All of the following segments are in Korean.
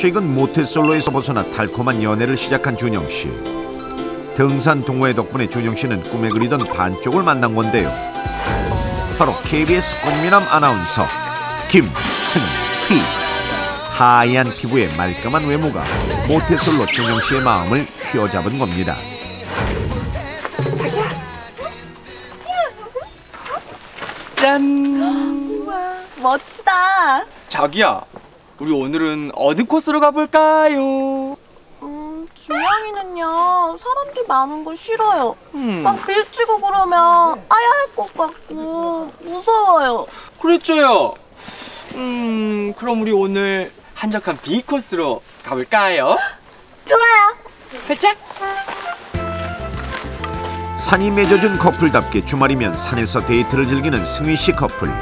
최근 모태솔로에서 벗어나 달콤한 연애를 시작한 준영 씨. 등산 동호회 덕분에 준영 씨는 꿈에 그리던 반쪽을 만난 건데요. 바로 KBS 꽃미남 아나운서 김승희. 하얀 피부에 말끔한 외모가 모태솔로 준영 씨의 마음을 휘어잡은 겁니다. 짠! 우와, 멋지다. 자기야, 우리 오늘은 어느 코스로 가볼까요? 준영이는요, 사람들 많은 거 싫어요. 막 밀치고 그러면 아야 할 것 같고 무서워요. 그랬죠요. 그럼 우리 오늘 한적한 B 코스로 가볼까요? 좋아요. 활짝! 산이 맺어준 커플답게 주말이면 산에서 데이트를 즐기는 승희 씨 커플.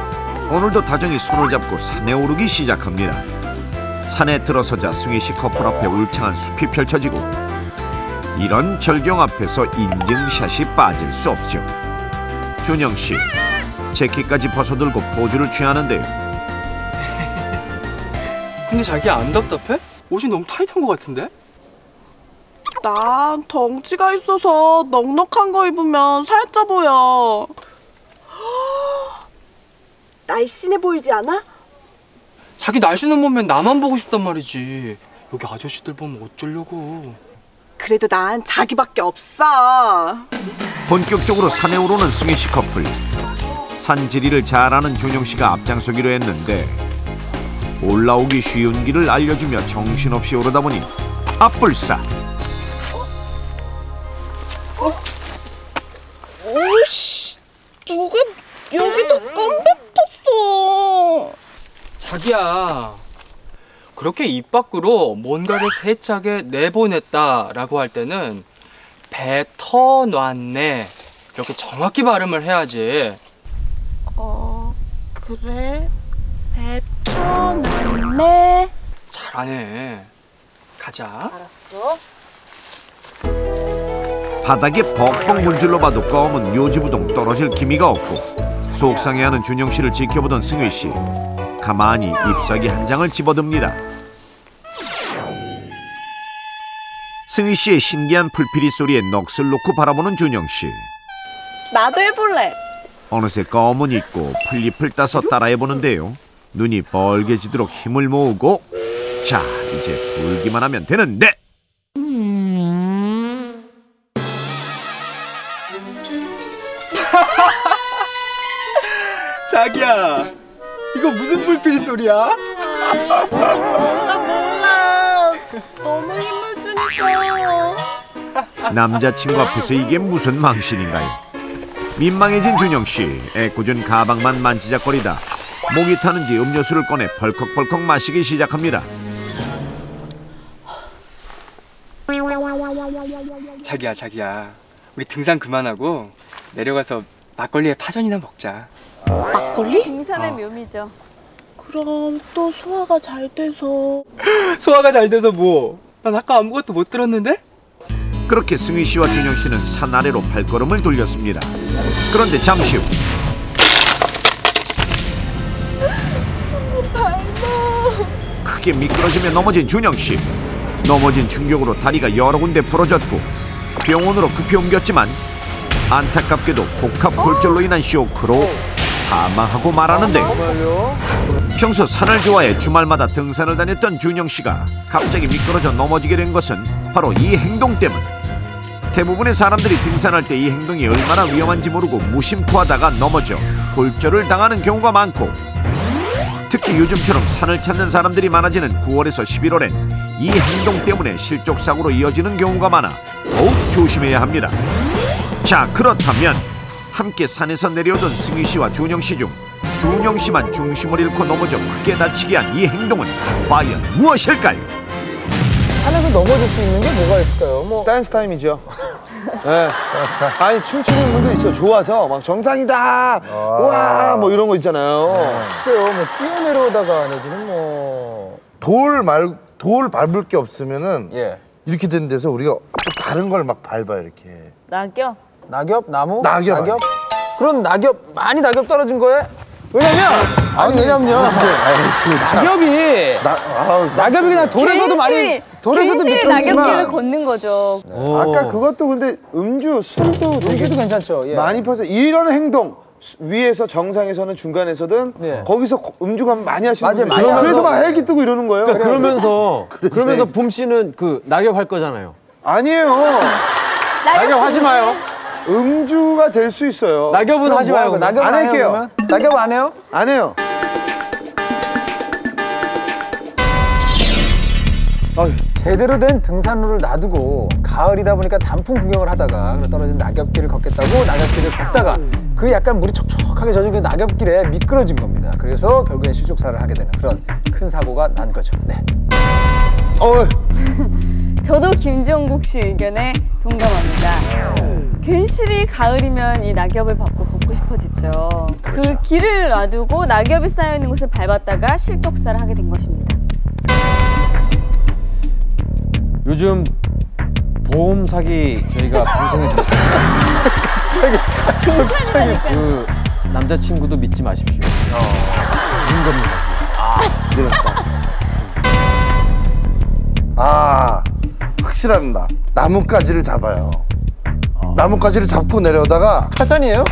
오늘도 다정히 손을 잡고 산에 오르기 시작합니다. 산에 들어서자 승희 씨 커플 앞에 울창한 숲이 펼쳐지고 이런 절경 앞에서 인증샷이 빠질 수 없죠. 준영 씨, 재킷까지 벗어들고 포즈를 취하는데요. 근데 자기야, 안 답답해? 옷이 너무 타이트한 것 같은데? 난 덩치가 있어서 넉넉한 거 입으면 살쪄 보여. 날씬해 보이지 않아? 자기 날씬한 몸면 나만 보고 싶단 말이지. 여기 아저씨들 보면 어쩌려고. 그래도 난 자기밖에 없어. 본격적으로 산에 오르는 승희 씨 커플. 산지리를 잘 아는 준영 씨가 앞장서기로 했는데 올라오기 쉬운 길을 알려주며 정신없이 오르다 보니 앞불사. 오씨, 누가 여기다 껌 뱉었어. 자기야, 그렇게 입 밖으로 뭔가를 세차게 내보냈다라고 할 때는 뱉어놨네, 이렇게 정확히 발음을 해야지. 그래? 뱉어놨네. 잘하네. 가자. 알았어. 바닥에 벅벅 문질러 봐도 껌은 묘지부동 떨어질 기미가 없고 속상해하는 준영 씨를 지켜보던 승희 씨. 가만히 잎사귀 한 장을 집어듭니다. 승희 씨의 신기한 풀피리 소리에 넋을 놓고 바라보는 준영 씨. 나도 해볼래. 어느새 껌은 있고 풀잎을 따서 따라해보는데요. 눈이 벌개지도록 힘을 모으고 자, 이제 불기만 하면 되는데. 자기야, 이거 무슨 불필 소리야? 몰라. 너무 힘을 주니까. 남자친구 앞에서 이게 무슨 망신인가요? 민망해진 준영 씨, 애꿎은 가방만 만지작거리다 목이 타는지 음료수를 꺼내 벌컥벌컥 마시기 시작합니다. 자기야, 우리 등산 그만하고 내려가서 막걸리에 파전이나 먹자. 막걸리? 등산의 묘미죠. 그럼 또 소화가 잘 돼서. 소화가 잘 돼서 뭐? 난 아까 아무것도 못 들었는데? 그렇게 승희 씨와 준영 씨는 산 아래로 발걸음을 돌렸습니다. 그런데 잠시 후 크게 미끄러지며 넘어진 준영 씨. 넘어진 충격으로 다리가 여러 군데 부러졌고 병원으로 급히 옮겼지만 안타깝게도 복합골절로 인한 쇼크로 사망하고 말하는데요. 평소 산을 좋아해 주말마다 등산을 다녔던 준영 씨가 갑자기 미끄러져 넘어지게 된 것은 바로 이 행동 때문. 대부분의 사람들이 등산할 때 이 행동이 얼마나 위험한지 모르고 무심코하다가 넘어져 골절을 당하는 경우가 많고, 특히 요즘처럼 산을 찾는 사람들이 많아지는 9월에서 11월엔 이 행동 때문에 실족사고로 이어지는 경우가 많아 더욱 조심해야 합니다. 자, 그렇다면 함께 산에서 내려오던 승희 씨와 준영 씨 중 준영 씨만 중심을 잃고 넘어져 크게 다치게 한 이 행동은 과연 무엇일까요? 산에서 넘어질 수 있는 게 뭐가 있을까요? 뭐 댄스 타임이죠. 네. 댄스 타임. 아니 춤추는 분들 있어. 좋아서 막 정상이다. 우와 뭐 이런 거 있잖아요. 글쎄요, 뭐 뛰어내려오다가 내지는 뭐 돌 밟을 게 없으면은 예. 이렇게 된 데서 우리가 또 다른 걸 막 밟아요 이렇게. 낙엽? 낙엽? 나무? 낙엽. 그런 낙엽 많이 낙엽 떨어진 거에 왜냐면요. 낙엽이 그냥 돌에서도 많이 괜시리 낙엽길을 걷는 거죠. 아까 그것도 근데 술도 괜찮죠. 예. 많이 퍼서 이런 행동 위에서 정상에서는 중간에서든 네. 거기서 음주가 많이 하시는 맞아요, 분들. 많이 그래서 하죠. 막 헬기 뜨고 이러는 거예요. 그러면서 붐 씨는 그 낙엽 할 거잖아요. 아니에요. 낙엽 하지 마요. 음주가 될 수 있어요. 낙엽은 하지 마요. 낙엽 안 할게요. 그러면? 낙엽 안 해요? 안 해요. 제대로 된 등산로를 놔두고 가을이다 보니까 단풍 구경을 하다가 떨어진 낙엽길을 걷겠다고 낙엽길을 걷다가 그 약간 물이 촉촉하게 젖은 그 낙엽길에 미끄러진 겁니다. 그래서 결국엔 실족사를 하게 되는 그런 큰 사고가 난 거죠. 네. 저도 김종국 씨 의견에 동감합니다. 괜시리 가을이면 이 낙엽을 밟고 걷고 싶어지죠. 그 길을 놔두고 낙엽이 쌓여있는 곳을 밟았다가 실족사를 하게 된 것입니다. 요즘 보험 사기 저희가 방송에 등산을 그 남자친구도 믿지 마십시오. 그런 겁니다. 확실합니다. 나뭇가지를 잡아요. 나뭇가지를 잡고 내려오다가 차찬이에요?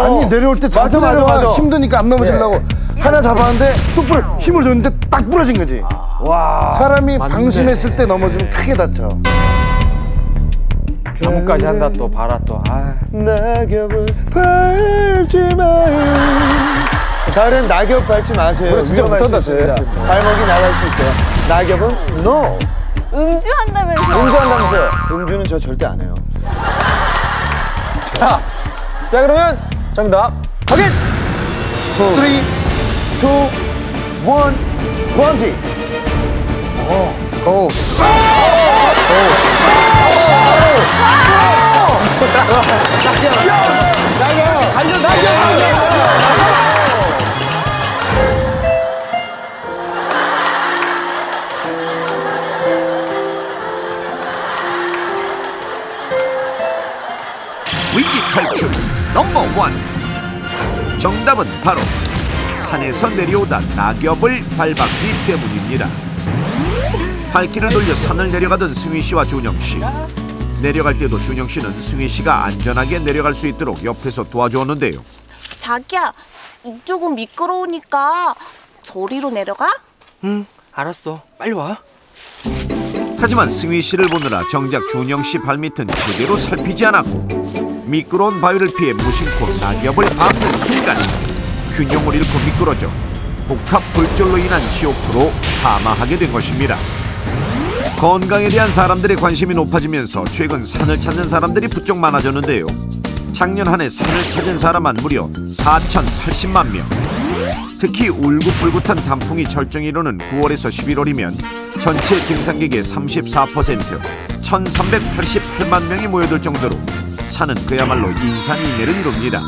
아니 내려올 때 자주 맞아, 내려와 맞아. 힘드니까 안 넘어지려고 하나 잡았는데 또 힘을 줬는데 딱 부러진 거지. 와. 사람이 맞네. 방심했을 때 넘어지면 크게 다쳐. 나뭇가지 한다 또 봐라 또. 낙엽을 밟지 마요. 가을엔 낙엽 밟지 마세요. 진짜 위험할 수 못한다, 있습니다. 쟤. 발목이 나갈 수 있어요. 낙엽은 no. 음주한다면서. 음주한다면서요? 음주는 저 절대 안 해요. 자 그러면 정답 확인! 3, 2, 1, 번지. 오. 위기 탈출 넘버 원. 정답은 바로 산에서 내려오다 낙엽을 밟았기 때문입니다. 발길을 돌려 산을 내려가던 승희 씨와 준영 씨. 내려갈 때도 준영 씨는 승희 씨가 안전하게 내려갈 수 있도록 옆에서 도와주었는데요. 자기야, 이쪽은 미끄러우니까 저리로 내려가? 응, 알았어. 빨리 와. 하지만 승희 씨를 보느라 정작 준영 씨 발밑은 제대로 살피지 않았고 미끄러운 바위를 피해 무심코 낙엽을 밟는 순간 균형을 잃고 미끄러져 복합 골절로 인한 쇼크로 사망하게 된 것입니다. 건강에 대한 사람들의 관심이 높아지면서 최근 산을 찾는 사람들이 부쩍 많아졌는데요. 작년 한 해 산을 찾은 사람만 무려 4,080만 명. 특히 울긋불긋한 단풍이 절정에 이르는 9월에서 11월이면 전체 등산객의 34%, 1,388만 명이 모여들 정도로 산은 그야말로 인산인해를 이룹니다.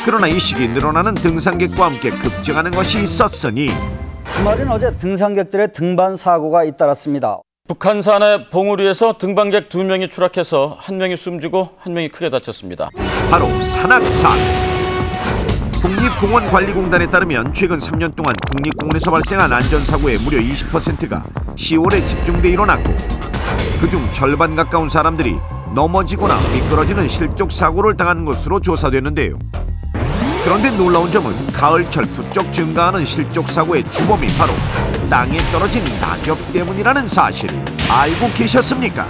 그러나 이 시기 늘어나는 등산객과 함께 급증하는 것이 있었으니 주말인 어제 등산객들의 등반 사고가 잇따랐습니다. 북한산의 봉우리에서 등반객 2명이 추락해서 1명이 숨지고 1명이 크게 다쳤습니다. 바로 산악사고. 국립공원관리공단에 따르면 최근 3년 동안 국립공원에서 발생한 안전사고의 무려 20%가 10월에 집중돼 일어났고 그중 절반 가까운 사람들이 넘어지거나 미끄러지는 실족사고를 당하는 것으로 조사됐는데요. 그런데 놀라운 점은 가을철 부쩍 증가하는 실족사고의 주범이 바로 땅에 떨어진 낙엽 때문이라는 사실 알고 계셨습니까?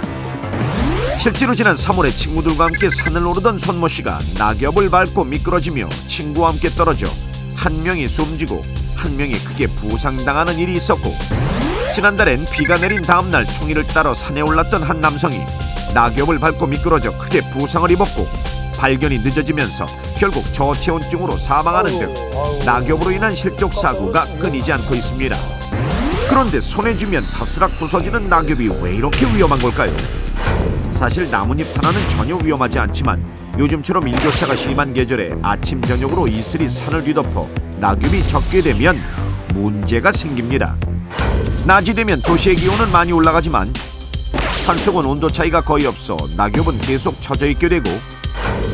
실제로 지난 3월에 친구들과 함께 산을 오르던 손모 씨가 낙엽을 밟고 미끄러지며 친구와 함께 떨어져 한 명이 숨지고 한 명이 크게 부상당하는 일이 있었고 지난달엔 비가 내린 다음날 송이를 따러 산에 올랐던 한 남성이 낙엽을 밟고 미끄러져 크게 부상을 입었고 발견이 늦어지면서 결국 저체온증으로 사망하는 등 낙엽으로 인한 실족사고가 끊이지 않고 있습니다. 그런데 손에 쥐면 타스락 부서지는 낙엽이 왜 이렇게 위험한 걸까요? 사실 나뭇잎 하나는 전혀 위험하지 않지만 요즘처럼 일교차가 심한 계절에 아침 저녁으로 이슬이 산을 뒤덮어 낙엽이 젖게 되면 문제가 생깁니다. 낮이 되면 도시의 기온은 많이 올라가지만 산속은 온도 차이가 거의 없어 낙엽은 계속 젖어 있게 되고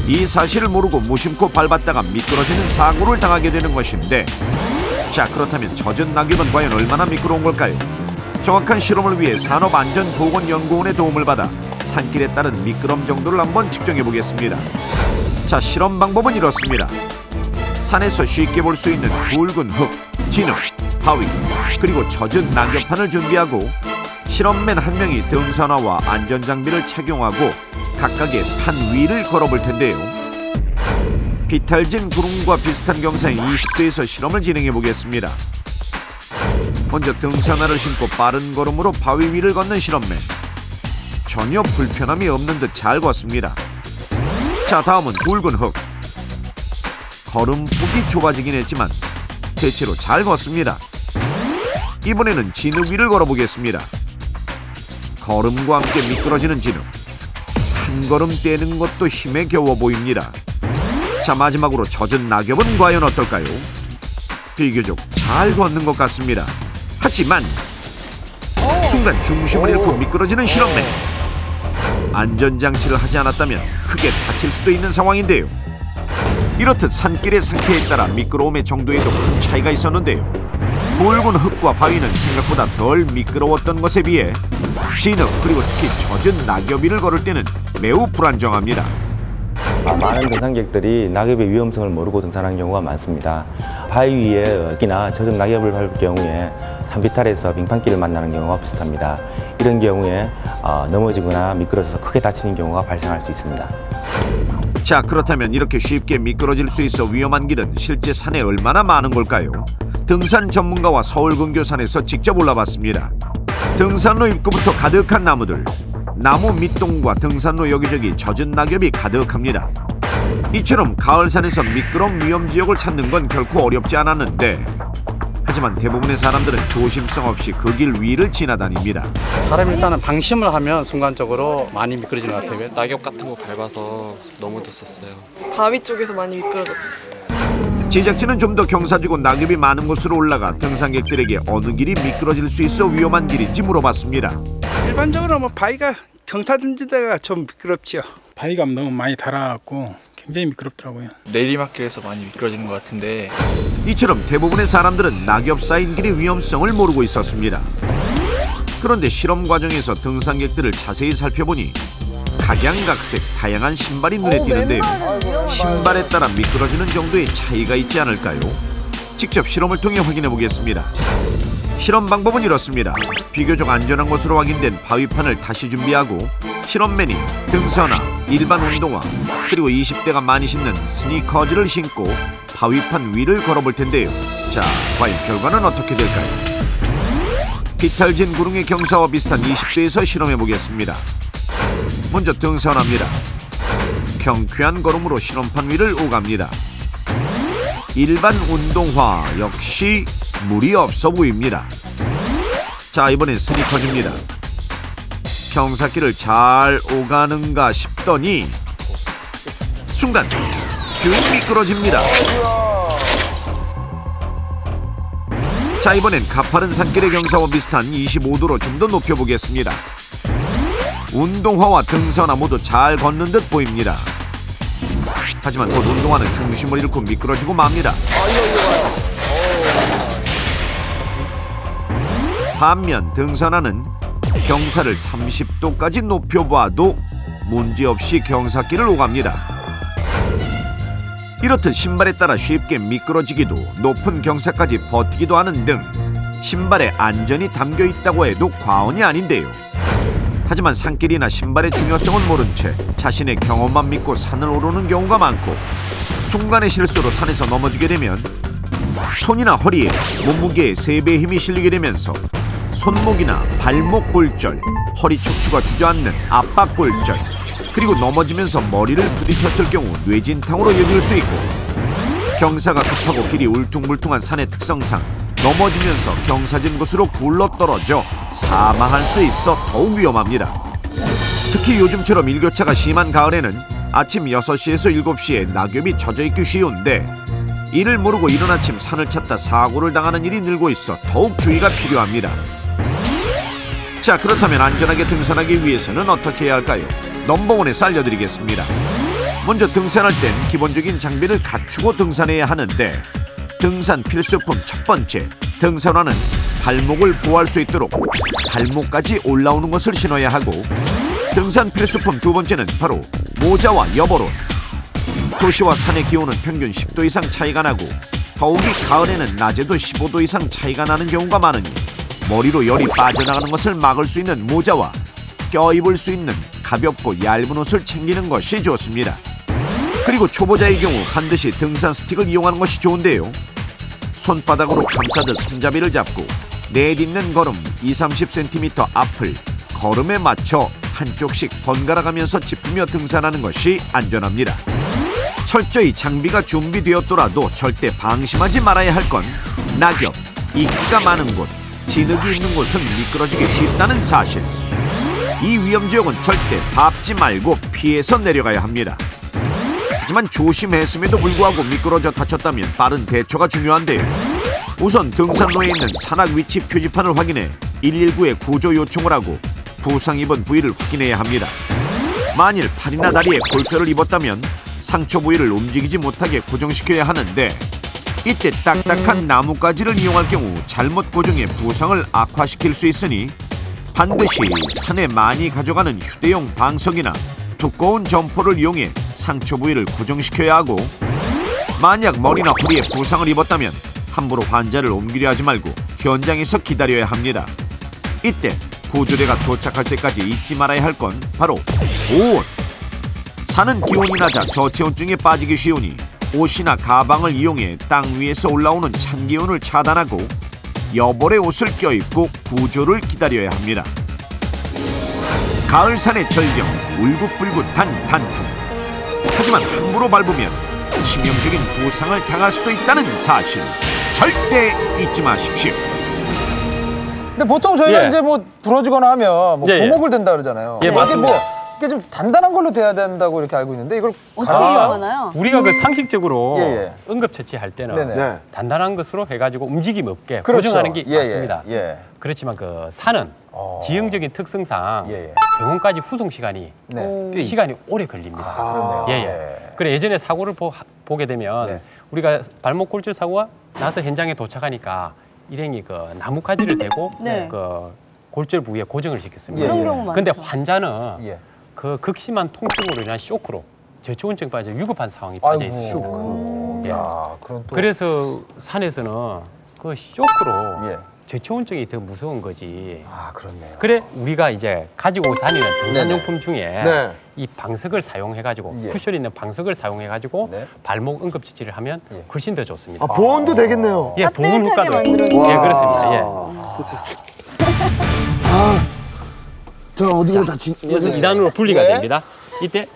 이 사실을 모르고 무심코 밟았다가 미끄러지는 사고를 당하게 되는 것인데, 자, 그렇다면 젖은 낙엽은 과연 얼마나 미끄러운 걸까요? 정확한 실험을 위해 산업안전보건연구원의 도움을 받아 산길에 따른 미끄럼 정도를 한번 측정해 보겠습니다. 자, 실험 방법은 이렇습니다. 산에서 쉽게 볼 수 있는 굵은 흙, 진흙, 바위, 그리고 젖은 낙엽판을 준비하고 실험맨 한 명이 등산화와 안전장비를 착용하고 각각의 판 위를 걸어볼 텐데요. 비탈진 구름과 비슷한 경사인 20도에서 실험을 진행해 보겠습니다. 먼저 등산화를 신고 빠른 걸음으로 바위 위를 걷는 실험맨. 전혀 불편함이 없는 듯 잘 걷습니다. 자, 다음은 굵은 흙. 걸음폭이 좁아지긴 했지만 대체로 잘 걷습니다. 이번에는 진흙 위를 걸어보겠습니다. 걸음과 함께 미끄러지는 진흙. 한 걸음 떼는 것도 힘에 겨워 보입니다. 자, 마지막으로 젖은 낙엽은 과연 어떨까요? 비교적 잘 걷는 것 같습니다. 하지만 순간 중심을 잃고 미끄러지는 실험맨. 안전장치를 하지 않았다면 크게 다칠 수도 있는 상황인데요. 이렇듯 산길의 상태에 따라 미끄러움의 정도에도 큰 차이가 있었는데요. 굵은 흙과 바위는 생각보다 덜 미끄러웠던 것에 비해 진흙, 그리고 특히 젖은 낙엽 위를 걸을 때는 매우 불안정합니다. 많은 등산객들이 낙엽의 위험성을 모르고 등산하는 경우가 많습니다. 바위 위에 특히나 젖은 낙엽을 밟을 경우에 산비탈에서 빙판길을 만나는 경우가 비슷합니다. 이런 경우에 넘어지거나 미끄러져서 크게 다치는 경우가 발생할 수 있습니다. 자, 그렇다면 이렇게 쉽게 미끄러질 수 있어 위험한 길은 실제 산에 얼마나 많은 걸까요? 등산 전문가와 서울근교산에서 직접 올라봤습니다. 등산로 입구부터 가득한 나무들, 나무 밑동과 등산로 여기저기 젖은 낙엽이 가득합니다. 이처럼 가을산에서 미끄럼 위험 지역을 찾는 건 결코 어렵지 않았는데, 하지만 대부분의 사람들은 조심성 없이 그 길 위를 지나다닙니다. 사람이 일단은 방심을 하면 순간적으로 많이 미끄러지는 것 같아요. 낙엽 같은 거 밟아서 넘어졌었어요. 바위 쪽에서 많이 미끄러졌어요. 제작진은 좀 더 경사지고 낙엽이 많은 곳으로 올라가 등산객들에게 어느 길이 미끄러질 수 있어 위험한 길인지 물어봤습니다. 일반적으로 바위가 경사진 데가 좀 미끄럽죠. 바위가 너무 많이 달아갖고 굉장히 미끄럽더라고요. 내리막길에서 많이 미끄러지는 것 같은데, 이처럼 대부분의 사람들은 낙엽 쌓인 길의 위험성을 모르고 있었습니다. 그런데 실험 과정에서 등산객들을 자세히 살펴보니 각양각색 다양한 신발이 눈에 띄는데요. 신발에 따라 미끄러지는 정도의 차이가 있지 않을까요? 직접 실험을 통해 확인해 보겠습니다. 실험 방법은 이렇습니다. 비교적 안전한 것으로 확인된 바위판을 다시 준비하고 실험맨이 등산화, 일반 운동화, 그리고 20대가 많이 신는 스니커즈를 신고 바위판 위를 걸어볼 텐데요. 자, 과연 결과는 어떻게 될까요? 비탈진 구릉의 경사와 비슷한 20도에서 실험해 보겠습니다. 먼저 등산화입니다. 경쾌한 걸음으로 실험판 위를 오갑니다. 일반 운동화 역시 무리 없어 보입니다. 자, 이번엔 스니커즈입니다. 경사길을 잘 오가는가 싶더니 순간 쭉 미끄러집니다. 자, 이번엔 가파른 산길의 경사와 비슷한 25도로 좀 더 높여보겠습니다. 운동화와 등산화 모두 잘 걷는 듯 보입니다. 하지만 곧 운동화는 중심을 잃고 미끄러지고 맙니다. 반면 등산화는 경사를 30도까지 높여봐도 문제없이 경사길을 오갑니다. 이렇듯 신발에 따라 쉽게 미끄러지기도, 높은 경사까지 버티기도 하는 등 신발에 안전이 담겨 있다고 해도 과언이 아닌데요. 하지만 산길이나 신발의 중요성은 모른 채 자신의 경험만 믿고 산을 오르는 경우가 많고, 순간의 실수로 산에서 넘어지게 되면 손이나 허리에 몸무게의 3배의 힘이 실리게 되면서 손목이나 발목 골절, 허리 척추가 주저앉는 압박 골절, 그리고 넘어지면서 머리를 부딪혔을 경우 뇌진탕으로 이어질 수 있고, 경사가 급하고 길이 울퉁불퉁한 산의 특성상 넘어지면서 경사진 곳으로 굴러떨어져 사망할 수 있어 더욱 위험합니다. 특히 요즘처럼 일교차가 심한 가을에는 아침 6시에서 7시에 낙엽이 젖어있기 쉬운데, 이를 모르고 이른 아침 산을 찾다 사고를 당하는 일이 늘고 있어 더욱 주의가 필요합니다. 자, 그렇다면 안전하게 등산하기 위해서는 어떻게 해야 할까요? 넘버원에서 알려드리겠습니다. 먼저 등산할 땐 기본적인 장비를 갖추고 등산해야 하는데 등산 필수품 첫 번째, 등산화는 발목을 보호할 수 있도록 발목까지 올라오는 것을 신어야 하고 등산 필수품 두 번째는 바로 모자와 여벌옷. 도시와 산의 기온은 평균 10도 이상 차이가 나고 더욱이 가을에는 낮에도 15도 이상 차이가 나는 경우가 많으니 머리로 열이 빠져나가는 것을 막을 수 있는 모자와 껴입을 수 있는 가볍고 얇은 옷을 챙기는 것이 좋습니다. 그리고 초보자의 경우 반드시 등산 스틱을 이용하는 것이 좋은데요. 손바닥으로 감싸듯 손잡이를 잡고 내딛는 걸음 20-30cm 앞을 걸음에 맞춰 한쪽씩 번갈아 가면서 짚으며 등산하는 것이 안전합니다. 철저히 장비가 준비되었더라도 절대 방심하지 말아야 할 건 낙엽, 이끼가 많은 곳, 진흙이 있는 곳은 미끄러지기 쉽다는 사실. 이 위험지역은 절대 밟지 말고 피해서 내려가야 합니다. 하지만 조심했음에도 불구하고 미끄러져 다쳤다면 빠른 대처가 중요한데요. 우선 등산로에 있는 산악 위치 표지판을 확인해 119에 구조 요청을 하고 부상 입은 부위를 확인해야 합니다. 만일 팔이나 다리에 골절을 입었다면 상처 부위를 움직이지 못하게 고정시켜야 하는데 이때 딱딱한 나뭇가지를 이용할 경우 잘못 고정해 부상을 악화시킬 수 있으니 반드시 산에 많이 가져가는 휴대용 방석이나 두꺼운 점퍼를 이용해 상처 부위를 고정시켜야 하고 만약 머리나 허리에 부상을 입었다면 함부로 환자를 옮기려 하지 말고 현장에서 기다려야 합니다. 이때 구조대가 도착할 때까지 잊지 말아야 할 건 바로 보온. 산은 기온이 낮아 저체온증에 빠지기 쉬우니 옷이나 가방을 이용해 땅 위에서 올라오는 찬 기온을 차단하고 여벌의 옷을 껴입고 구조를 기다려야 합니다. 가을산의 절경, 울긋불긋한 단풍. 하지만 함부로 밟으면 치명적인 부상을 당할 수도 있다는 사실 절대 잊지 마십시오. 근데 보통 저희가 이제 뭐 부러지거나 하면 뭐 고목을 된다 그러잖아요. 예, 맞습니다. 이게 좀 단단한 걸로 돼야 된다고 이렇게 알고 있는데 이걸 어떻게 이용하나요? 우리가 그 상식적으로 예. 응급처치할 때는 네네. 단단한 것으로 해가지고 움직임 없게 그렇죠. 고정하는 게 맞습니다. 예. 그렇지만 그 산은 지형적인 특성상 병원까지 후송 시간이 꽤 시간이 오래 걸립니다. 그렇네요. 그래 예전에 사고를 보게 되면 우리가 발목 골절 사고가 나서 현장에 도착하니까 일행이 그 나뭇가지를 대고 그 골절 부위에 고정을 시켰습니다. 그런 경우 많죠. 근데 환자는 그 극심한 통증으로 인한 쇼크로 저체온증 빠져 위급한 상황이 빠져 있어요. 그래서 산에서는 그 쇼크로 저체온증이 더 무서운 거지. 그렇네요. 그래 우리가 이제 가지고 다니는 등산용품 중에 이 방석을 사용해가지고 쿠션 있는 방석을 사용해가지고 발목 응급처치를 하면 훨씬 더 좋습니다. 보온도 되겠네요. 예, 보온 효과도. 와. 예, 그렇습니다. 예. 됐어요. 저 어디가 다친? 그래서 2단으로 분리가 됩니다. 이때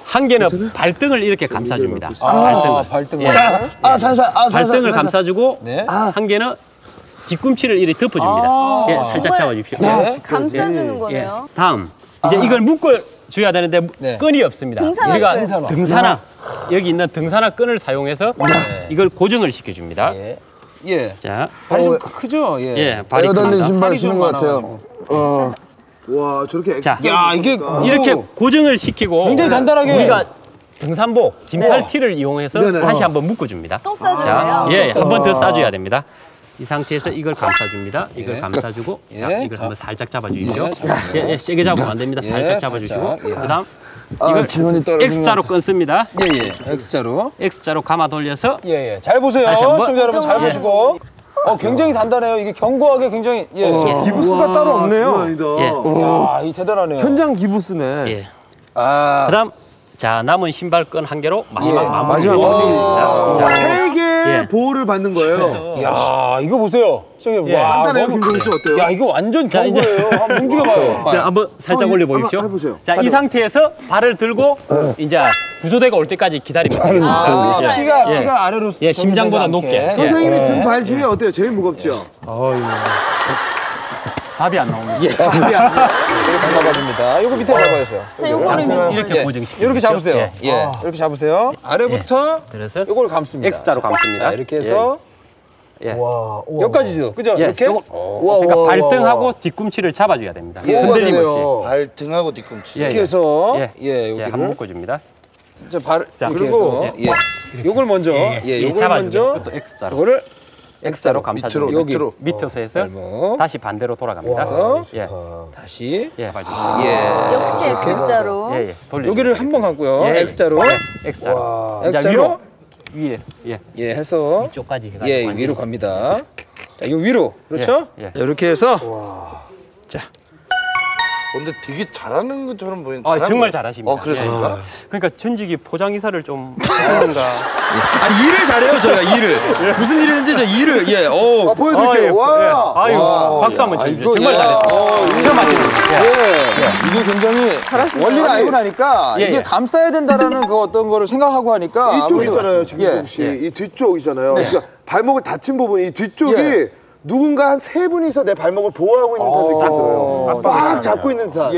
한 개는 발등을 이렇게 감싸줍니다. 발등을. 발등을 감싸주고 한 개는 뒤꿈치를 이렇게 덮어줍니다. 예, 살짝 잡아주십시오. 감싸주는 거네요. 다음 이제 이걸 묶어줘야 되는데 끈이 없습니다. 우리가 등산화 여기 있는 등산화 끈을 사용해서 이걸 고정을 시켜줍니다. 자, 발이 좀 크죠? 발이 달린 신발 신은 것 같아요. 와 저렇게 자, 이게 이렇게 고정을 시키고 굉장히 단단하게 우리가 등산복 긴팔티를 이용해서 다시 한번 묶어줍니다. 또 싸줘요? 예, 한 번 더 싸줘야 됩니다. 이 상태에서 이걸 감싸줍니다. 이걸 감싸주고 자, 이걸 한번 살짝 잡아주십시오. 세게 잡으면 안 됩니다. 살짝 잡아주시고 그다음 이걸 X자로 끊습니다. X자로 감아 돌려서 잘 보세요. 시청자 여러분 잘 보시고. 굉장히 단단해요. 이게 견고하게 굉장히 기부스가 따로 없네요. 야, 이 대단하네요. 현장 기부스네. 그다음 자 남은 신발끈 한 개로 마지막 마무리를 해드리겠습니다. 자, 3개 보호를 받는 거예요. 야, 이거 보세요. 와, 단단해요, 김종수 어때요? 야, 이거 완전 견고해요. 한번 움직여봐요. 자, 한번 살짝 올려보십시오. 해보세요. 자, 이 상태에서 발을 들고 이제 구조대가 올 때까지 기다리면 되겠습니다. 피가 아래로 심장보다 높게. 선생님이 든 발 중에 어때요? 제일 무겁죠? 답이 안 나옵니다. 이렇게 잡아줍니다. 요거 밑에 잡아주세요. 자, 요거는 이렇게 고정시키죠. 이렇게 잡으세요. 이렇게 잡으세요. 아래부터 그래서 요걸 감습니다. X자로 감습니다. 이렇게 해서 여기까지죠. 그죠? 이렇게? 그러니까 발등하고 뒤꿈치를 잡아줘야 됩니다. 흔들림 없이. 발등하고 뒤꿈치. 이렇게 해서 이제 한번 묶어줍니다. 자, 발 자, 그리고 예. 요걸 먼저 요걸 먼저 또 X자로. 요거를 X자로 감싸주고 여기 밑에서 해서 다시 반대로 돌아갑니다. 예. 다시 봐주시죠. 역시 X자로. 예. 돌려. 여기를 한 번 감고요. 예. X자로. X자로. X자로 위에. 예, 해서 위쪽까지 해가지고 예, 위로 갑니다. 자, 요 위로. 그렇죠? 예. 자, 이렇게 해서 자. 근데 되게 잘하는 것처럼 보이는. 정말 잘하십니다. 그렇습니까? 그러니까 전직이 포장이사를 좀 하는가. 아니 일을 잘해요 저희가 일을. 무슨 일이든지 저 일을 보여드릴게요. 와. 아유 박수 한번 주십시오. 정말 잘했어요. 처음 하시는 이게 굉장히 잘하시네요. 원리를 알고 나니까 예, 이게 예. 감싸야 된다라는 그 어떤 거를 생각하고 하니까 이쪽 있잖아요, 김민정 씨. 이 뒤쪽이잖아요. 그러니까 발목을 다친 부분, 이 뒤쪽이 누군가 한 세 분이서 내 발목을 보호하고 있는 듯한 느낌이 들어요. 빡 잡고 있는 듯한.